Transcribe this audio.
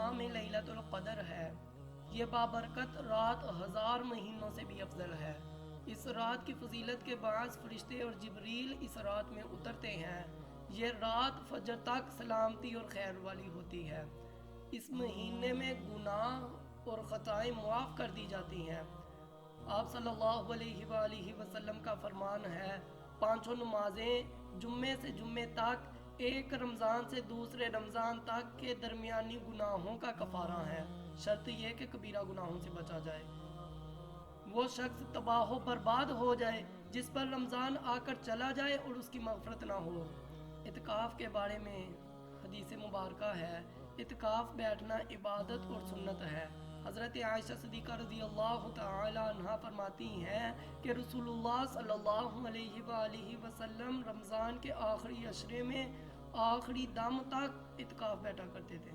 नाम लैलतुल क़द्र है। ये बाबरकत रात 1000 महीनों से भी अफजल है। इस रात की फजीलत के बाज़ फरिश्ते और जिब्रील इस रात में उतरते हैं। ये रात फजर तक सलामती और खैर वाली होती है। इस महीने में गुनाह और ख़ताएँ मुआफ़ कर दी जाती हैं। आप सल्लल्लाहु अलैहि वसल्लम का फरमान है, पांचों नमाजें जुम्मे से जुम्मे तक एक रमज़ान से दूसरे रमज़ान तक के दरमियानी गुनाहों का कफ़ारा है। शर्त यह कि कबीरा गुनाहों से बचा जाए। वो शख्स तबाह बर्बाद हो जाए जिस पर रमज़ान आकर चला जाए और उसकी मग़फ़रत ना हो। इत्काफ़ के बारे में हदीस मुबारक है, इत्काफ़ बैठना इबादत और सुन्नत है। हज़रत आयशा सिद्दीक़ा रज़ी अल्लाह तआला अन्हा फरमाती हैं कि रसूलुल्लाह सल्लल्लाहु अलैहि वसल्लम रमज़ान के आखिरी अशरे में आखिरी दम तक इत्काफ़ बैठा करते थे।